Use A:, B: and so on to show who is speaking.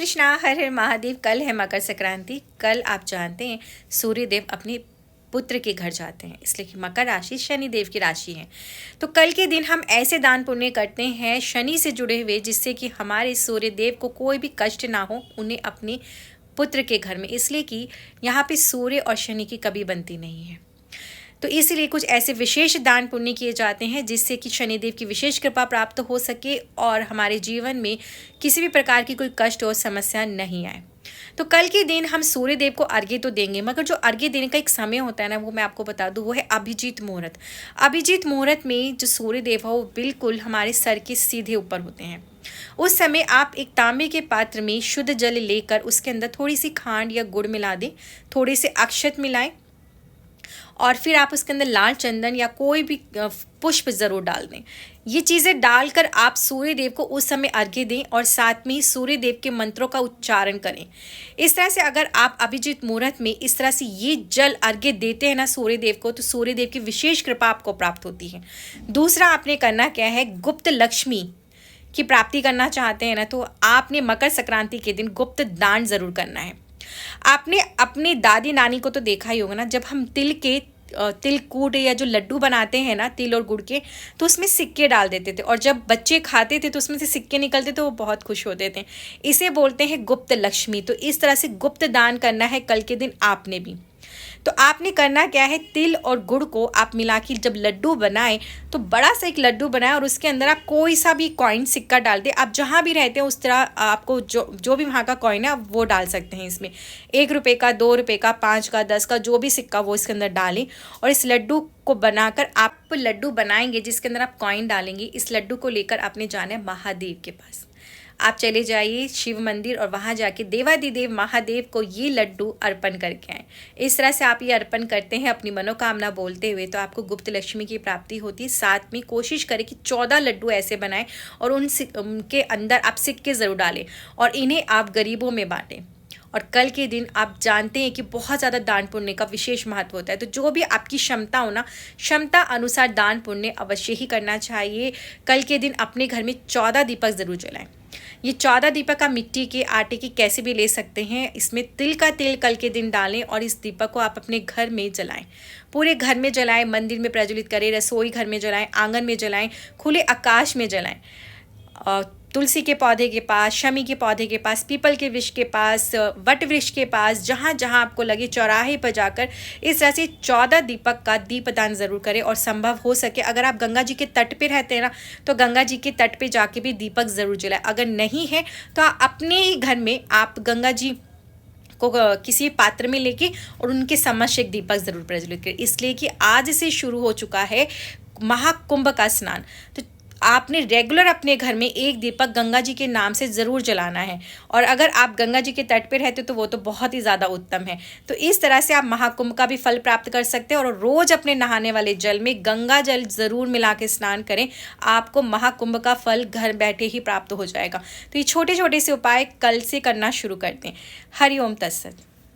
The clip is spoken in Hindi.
A: कृष्णा, हर हर महादेव। कल है मकर संक्रांति। कल आप जानते हैं सूर्य देव अपने पुत्र के घर जाते हैं, इसलिए कि मकर राशि शनि देव की राशि है। तो कल के दिन हम ऐसे दान पुण्य करते हैं शनि से जुड़े हुए, जिससे कि हमारे सूर्य देव को कोई भी कष्ट ना हो उन्हें अपने पुत्र के घर में, इसलिए कि यहाँ पे सूर्य और शनि की कभी बनती नहीं है। तो इसीलिए कुछ ऐसे विशेष दान पुण्य किए जाते हैं जिससे कि शनिदेव की विशेष कृपा प्राप्त हो सके और हमारे जीवन में किसी भी प्रकार की कोई कष्ट और समस्या नहीं आए। तो कल के दिन हम सूर्य देव को अर्घ्य तो देंगे, मगर जो अर्घ्य देने का एक समय होता है ना, वो मैं आपको बता दूं, वो है अभिजीत मुहूर्त। अभिजीत मुहूर्त में जो सूर्य देव है वो बिल्कुल हमारे सर के सीधे ऊपर होते हैं। उस समय आप एक तांबे के पात्र में शुद्ध जल लेकर उसके अंदर थोड़ी सी खांड या गुड़ मिला दें, थोड़े से अक्षत मिलाएं और फिर आप उसके अंदर लाल चंदन या कोई भी पुष्प ज़रूर डाल दें। ये चीज़ें डालकर आप सूर्य देव को उस समय अर्घ्य दें और साथ में ही सूर्य देव के मंत्रों का उच्चारण करें। इस तरह से अगर आप अभिजीत मुहूर्त में इस तरह से ये जल अर्घ्य देते हैं ना सूर्य देव को, तो सूर्य देव की विशेष कृपा आपको प्राप्त होती है। दूसरा आपने करना क्या है, गुप्त लक्ष्मी की प्राप्ति करना चाहते हैं ना, तो आपने मकर संक्रांति के दिन गुप्त दान ज़रूर करना है। आपने अपने दादी नानी को तो देखा ही होगा ना, जब हम तिलकूट या जो लड्डू बनाते हैं ना तिल और गुड़ के, तो उसमें सिक्के डाल देते थे और जब बच्चे खाते थे तो उसमें से सिक्के निकलते थे, वो बहुत खुश होते थे। इसे बोलते हैं गुप्त लक्ष्मी। तो इस तरह से गुप्त दान करना है कल के दिन आपने भी। तो आपने करना क्या है, तिल और गुड़ को आप मिला के जब लड्डू बनाएं तो बड़ा सा एक लड्डू बनाएं और उसके अंदर आप कोई सा भी कॉइन सिक्का डाल दें। आप जहाँ भी रहते हैं उस तरह आपको जो भी वहाँ का कॉइन है आप वो डाल सकते हैं इसमें। 1 रुपये का, 2 रुपये का, 5 का, 10 का, जो भी सिक्का वो इसके अंदर डालें और इस लड्डू को बनाकर आप लड्डू बनाएंगे जिसके अंदर आप कॉइन डालेंगे। इस लड्डू को लेकर आपने जाना है महादेव के पास। आप चले जाइए शिव मंदिर और वहाँ जाके देवादिदेव महादेव को ये लड्डू अर्पण करके आएँ। इस तरह से आप ये अर्पण करते हैं अपनी मनोकामना बोलते हुए, तो आपको गुप्त लक्ष्मी की प्राप्ति होती है। साथ में कोशिश करें कि 14 लड्डू ऐसे बनाएं और उनके अंदर आप सिक्के ज़रूर डालें और इन्हें आप गरीबों में बांटें। और कल के दिन आप जानते हैं कि बहुत ज़्यादा दान पुण्य का विशेष महत्व होता है, तो जो भी आपकी क्षमता हो ना, क्षमता अनुसार दान पुण्य अवश्य ही करना चाहिए। कल के दिन अपने घर में 14 दीपक ज़रूर जलाएं। ये 14 दीपक आप मिट्टी के, आटे की कैसे भी ले सकते हैं। इसमें तिल का तेल कल के दिन डालें और इस दीपक को आप अपने घर में जलाएं। पूरे घर में जलाएं, मंदिर में प्रज्वलित करें, रसोई घर में जलाएं, आंगन में जलाएं, खुले आकाश में जलाएं, तुलसी के पौधे के पास, शमी के पौधे के पास, पीपल के वृक्ष के पास, वट वृक्ष के पास, जहाँ जहाँ आपको लगे चौराहे पर जाकर इस तरह से 14 दीपक का दीपदान ज़रूर करें। और संभव हो सके अगर आप गंगा जी के तट पे रहते हैं ना, तो गंगा जी के तट पे जाके भी दीपक ज़रूर जलाएं। अगर नहीं है तो अपने ही घर में आप गंगा जी को किसी पात्र में लेके और उनके समक्ष एक दीपक ज़रूर प्रज्वलित करें, इसलिए कि आज से शुरू हो चुका है महाकुंभ का स्नान। तो आपने रेगुलर अपने घर में एक दीपक गंगा जी के नाम से ज़रूर जलाना है। और अगर आप गंगा जी के तट पर रहते तो वो तो बहुत ही ज़्यादा उत्तम है। तो इस तरह से आप महाकुंभ का भी फल प्राप्त कर सकते हैं और रोज़ अपने नहाने वाले जल में गंगा जल ज़रूर मिला के स्नान करें। आपको महाकुंभ का फल घर बैठे ही प्राप्त हो जाएगा। तो ये छोटे छोटे से उपाय कल से करना शुरू करते हैं। हरि ओम तत्सत।